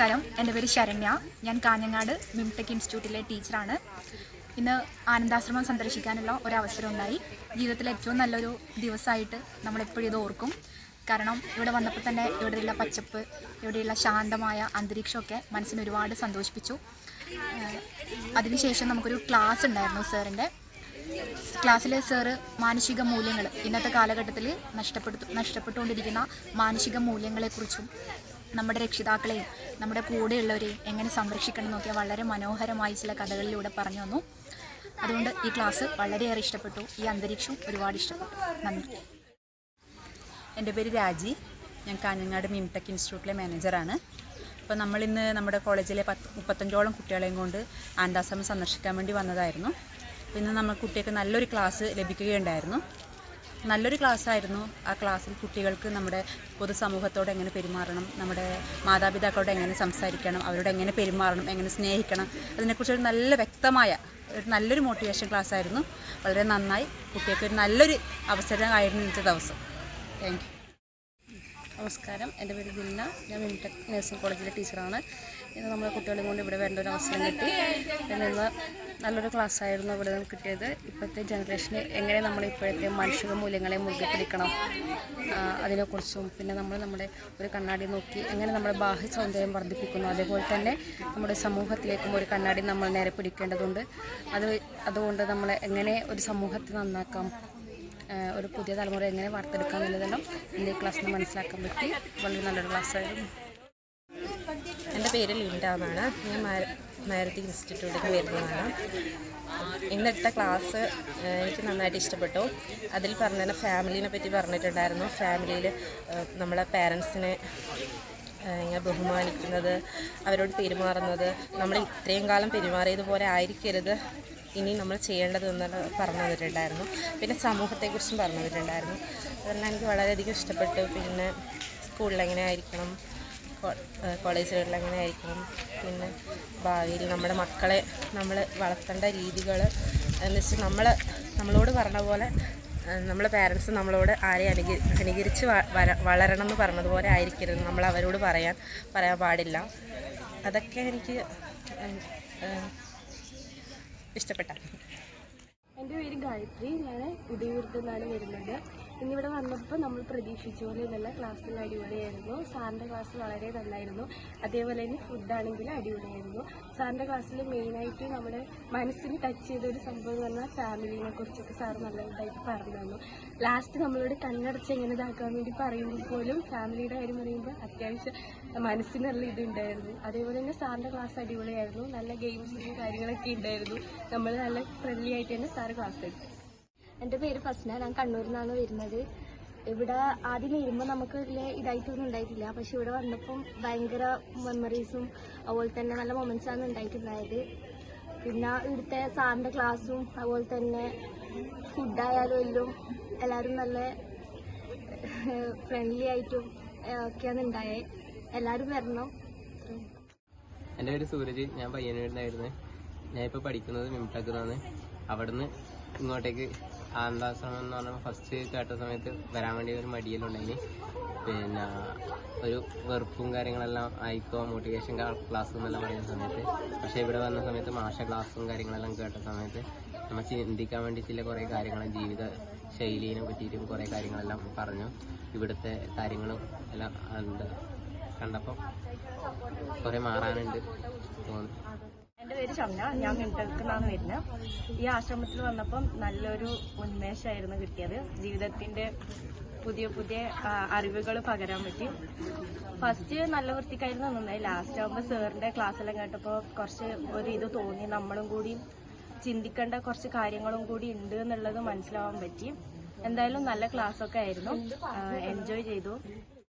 നമസ്കാരം, എൻ്റെ പേര് ശരണ്യ. ഞാൻ കാഞ്ഞങ്ങാട് മിംടെക് ഇൻസ്റ്റിറ്റ്യൂട്ടിലെ ടീച്ചറാണ്. ഇന്ന് ആനന്ദാശ്രമം സന്ദർശിക്കാനുള്ള ഒരവസരം ഉണ്ടായി. ജീവിതത്തിലെ ഏറ്റവും നല്ലൊരു ദിവസമായിട്ട് നമ്മളെപ്പോഴും ഇത് ഓർക്കും. കാരണം ഇവിടെ വന്നപ്പോൾ തന്നെ ഇവിടെയുള്ള പച്ചപ്പ്, ഇവിടെയുള്ള ശാന്തമായ അന്തരീക്ഷമൊക്കെ മനസ്സിന് ഒരുപാട് സന്തോഷിപ്പിച്ചു. അതിനുശേഷം നമുക്കൊരു ക്ലാസ് ഉണ്ടായിരുന്നു. ക്ലാസ്സിലെ സാറ് മാനുഷിക മൂല്യങ്ങൾ, ഇന്നത്തെ കാലഘട്ടത്തിൽ നഷ്ടപ്പെട്ടുകൊണ്ടിരിക്കുന്ന മാനുഷിക മൂല്യങ്ങളെക്കുറിച്ചും നമ്മുടെ രക്ഷിതാക്കളെയും നമ്മുടെ കൂടെയുള്ളവരെയും എങ്ങനെ സംരക്ഷിക്കണം എന്നൊക്കെ വളരെ മനോഹരമായി ചില കഥകളിലൂടെ പറഞ്ഞു തന്നു. അതുകൊണ്ട് ഈ ക്ലാസ് വളരെയേറെ ഇഷ്ടപ്പെട്ടു. ഈ അന്തരീക്ഷം ഒരുപാട് ഇഷ്ടപ്പെട്ടു. നന്ദി. എൻ്റെ പേര് രാജി. ഞാൻ കാഞ്ഞങ്ങാട് മിംടെക് ഇൻസ്റ്റിറ്റ്യൂട്ടിലെ മാനേജറാണ്. അപ്പോൾ നമ്മളിന്ന് നമ്മുടെ കോളേജിലെ 35ഓളം കുട്ടികളെയും കൊണ്ട് ആനന്ദാശ്രമം സന്ദർശിക്കാൻ വേണ്ടി വന്നതായിരുന്നു. ഇന്ന് നമ്മൾ കുട്ടികൾക്ക് നല്ലൊരു ക്ലാസ് ലഭിക്കുകയുണ്ടായിരുന്നു. നല്ലൊരു ക്ലാസ്സായിരുന്നു. ആ ക്ലാസ്സിൽ കുട്ടികൾക്ക് നമ്മുടെ പൊതുസമൂഹത്തോട് എങ്ങനെ പെരുമാറണം, നമ്മുടെ മാതാപിതാക്കളോട് എങ്ങനെ സംസാരിക്കണം, അവരോട് എങ്ങനെ പെരുമാറണം, എങ്ങനെ സ്നേഹിക്കണം, അതിനെക്കുറിച്ചൊരു നല്ല വ്യക്തമായ നല്ലൊരു മോട്ടിവേഷൻ ക്ലാസ് ആയിരുന്നു. വളരെ നന്നായി. കുട്ടികൾക്ക് ഒരു നല്ലൊരു അവസരമായിരുന്നു ഇന്നത്തെ ദിവസം. Thank you. നമസ്കാരം, എൻ്റെ പേര് ദിൽന. ഞാൻ മിംടെക് നഴ്സിംഗ് കോളേജിലെ ടീച്ചറാണ്. ഇന്ന് നമ്മളെ കുട്ടികളെയും കൊണ്ട് ഇവിടെ വരേണ്ട ഒരു അവസരം കിട്ടി. പിന്നെ ഇന്ന് നല്ലൊരു ക്ലാസ്സായിരുന്നു ഇവിടെ നിന്ന് കിട്ടിയത്. ഇപ്പോഴത്തെ ജനറേഷന് എങ്ങനെ നമ്മൾ ഇപ്പോഴത്തെ മാനുഷിക മൂല്യങ്ങളെ മുറുകെ പിടിക്കണം അതിനെക്കുറിച്ചും, പിന്നെ നമ്മുടെ ഒരു കണ്ണാടി നോക്കി എങ്ങനെ നമ്മുടെ ബാഹ്യ സൗന്ദര്യം വർദ്ധിപ്പിക്കുന്നു, അതേപോലെ തന്നെ നമ്മുടെ സമൂഹത്തിലേക്കും ഒരു കണ്ണാടി നമ്മൾ നേരെ പിടിക്കേണ്ടതുണ്ട്. അതുകൊണ്ട് നമ്മൾ എങ്ങനെ ഒരു സമൂഹത്തെ നന്നാക്കാം, ഒരു പുതിയ തലമുറ എങ്ങനെ വാർത്തെടുക്കാം എന്നുള്ളതെല്ലാം എൻ്റെ ക്ലാസ്സിൽ നിന്ന് മനസ്സിലാക്കാൻ പറ്റി. വളരെ നല്ലൊരു ക്ലാസ്സായിരുന്നു. എൻ്റെ പേര് ലിൻഡ എന്നാണ്. ഞാൻ മാരുതി ഇൻസ്റ്റിറ്റ്യൂട്ടിൽ വരുന്നതാണ്. ഇന്നെടുത്ത ക്ലാസ് എനിക്ക് നന്നായിട്ട് ഇഷ്ടപ്പെട്ടു. അതിൽ പറഞ്ഞ ഫാമിലിനെ പറ്റി പറഞ്ഞിട്ടുണ്ടായിരുന്നു. ഫാമിലിയിൽ നമ്മളെ പാരൻസിനെ ഇങ്ങനെ ബഹുമാനിക്കുന്നത്, അവരോട് പെരുമാറുന്നത്, നമ്മൾ ഇത്രയും കാലം പെരുമാറിയതുപോലെ ആയിരിക്കരുത് ഇനി നമ്മൾ ചെയ്യേണ്ടതെന്ന് പറഞ്ഞു തന്നിട്ടുണ്ടായിരുന്നു. പിന്നെ സമൂഹത്തെക്കുറിച്ചും പറഞ്ഞു തന്നിട്ടുണ്ടായിരുന്നു. അതെല്ലാം എനിക്ക് വളരെയധികം ഇഷ്ടപ്പെട്ടു. പിന്നെ സ്കൂളിൽ എങ്ങനെ ആയിരിക്കണം, കോളേജുകളിൽ എങ്ങനെ ആയിരിക്കണം, പിന്നെ ഭാവിയിൽ നമ്മുടെ മക്കളെ നമ്മൾ വളർത്തേണ്ട രീതികൾ എന്ന് വെച്ചാൽ നമ്മളോട് പറഞ്ഞ പോലെ നമ്മളെ പാരൻസ് നമ്മളോട് ആരെയും അനുകരിച്ച് വളരണം എന്ന് പറഞ്ഞതുപോലെ ആയിരിക്കരുത് നമ്മൾ അവരോട് പറയാൻ പാടില്ല. അതൊക്കെ എനിക്ക് ഇഷ്ടപ്പെട്ട. എൻ്റെ പേര് ഗായത്രി. ഞാൻ ഉദയപുരത്തു നിന്നാണ് വരുന്നത്. ഇന്നിവിടെ വന്നപ്പോൾ നമ്മൾ പ്രതീക്ഷിച്ച പോലെ നല്ല ക്ലാസ്സിൽ അടിപൊളിയായിരുന്നു. സാറിൻ്റെ ക്ലാസ് വളരെ നല്ലായിരുന്നു. അതേപോലെ തന്നെ ഫുഡാണെങ്കിൽ അടിപൊളിയായിരുന്നു. സാറിൻ്റെ ക്ലാസ്സിൽ മെയിനായിട്ട് നമ്മുടെ മനസ്സിന് ടച്ച് ചെയ്തൊരു സംഭവം എന്ന് പറഞ്ഞാൽ ഫാമിലിനെ കുറിച്ചൊക്കെ സാർ നല്ലതായിട്ട് പറഞ്ഞു തന്നു. ലാസ്റ്റ് നമ്മളോട് കണ്ണടച്ച് എങ്ങനെ ഇതാക്കാൻ വേണ്ടി പറയുമ്പോൾ പോലും ഫാമിലിയുടെ കാര്യം പറയുമ്പോൾ അത്യാവശ്യം മനസ്സിന് നല്ല ഇതുണ്ടായിരുന്നു. അതേപോലെ തന്നെ സാറിൻ്റെ ക്ലാസ് അടിപൊളിയായിരുന്നു. നല്ല ഗെയിംസും കാര്യങ്ങളൊക്കെ ഉണ്ടായിരുന്നു. നമ്മൾ നല്ല ഫ്രണ്ട്ലി ആയിട്ട് തന്നെ സാറ് ക്ലാസ് എടുത്തു. എൻ്റെ പേര് ഫസ്ന. ഞാൻ കണ്ണൂരിൽ നിന്നാണ് വരുന്നത്. ഇവിടെ ആദ്യം വരുമ്പോൾ നമുക്ക് വലിയ ഇതായിട്ടൊന്നും ഉണ്ടായിട്ടില്ല. പക്ഷെ ഇവിടെ വന്നപ്പം ഭയങ്കര മെമ്മറീസും അതുപോലെ തന്നെ നല്ല മൊമെൻറ്റ്സാണ് ഉണ്ടായിട്ടുണ്ടായത്. പിന്നെ ഇവിടുത്തെ സാറിൻ്റെ ക്ലാസ്സും അതുപോലെ തന്നെ ഫുഡായാലും എല്ലാം എല്ലാവരും നല്ല ഫ്രണ്ട്ലി ആയിട്ടും ഒക്കെയാണ് ഉണ്ടായത്. എല്ലാവരും വരണം. എൻ്റെ പേര് സൂരജ്. ഞാൻ പയ്യന്നൂരിലായിരുന്നു. ഞാനിപ്പോൾ പഠിക്കുന്നത് മിംടെക് എന്നാണ്. അവിടുന്ന് ഇങ്ങോട്ടേക്ക് ആനന്ദാശ്രമം എന്ന് പറഞ്ഞാൽ ഫസ്റ്റ് കേട്ട സമയത്ത് വരാൻ വേണ്ടി ഒരു മടിയെല്ലാം ഉണ്ടായിന്. പിന്നെ ഒരു വെറുപ്പും കാര്യങ്ങളെല്ലാം ആയിക്കോ മോട്ടിവേഷൻ ക്ലാസ് എന്നെല്ലാം പറയുന്ന സമയത്ത്. പക്ഷേ ഇവിടെ വന്ന സമയത്ത് മാഷ ക്ലാസ്സും കാര്യങ്ങളെല്ലാം കേട്ട സമയത്ത് നമ്മൾ ചിന്തിക്കാൻ വേണ്ടിയിട്ടുള്ള കുറേ കാര്യങ്ങളും ജീവിത ശൈലിനെ പറ്റിയിട്ടും കുറേ കാര്യങ്ങളെല്ലാം പറഞ്ഞു. ഇവിടുത്തെ കാര്യങ്ങളും എല്ലാം എന്താ കണ്ടപ്പോൾ കുറേ മാറാനുണ്ട് തോന്നി. എൻ്റെ പേര് ഷംന. ഞാൻ മിംടെക് നിന്നാണ് വരുന്നത്. ഈ ആശ്രമത്തിൽ വന്നപ്പം നല്ലൊരു ഉന്മേഷമായിരുന്നു കിട്ടിയത്. ജീവിതത്തിൻ്റെ പുതിയ പുതിയ അറിവുകൾ പകരാൻ പറ്റി. ഫസ്റ്റ് നല്ല വൃത്തിക്കായിരുന്നു നിന്നത്. ലാസ്റ്റ് ആകുമ്പോൾ സാറിൻ്റെ ക്ലാസ്സെല്ലാം കേട്ടപ്പോൾ കുറച്ച് ഒരു ഇത് തോന്നി. നമ്മളും കൂടി ചിന്തിക്കേണ്ട കുറച്ച് കാര്യങ്ങളും കൂടി ഉണ്ട് എന്നുള്ളത് മനസ്സിലാവാൻ പറ്റി. എന്തായാലും നല്ല ക്ലാസ്സൊക്കെ ആയിരുന്നു. എൻജോയ് ചെയ്തു.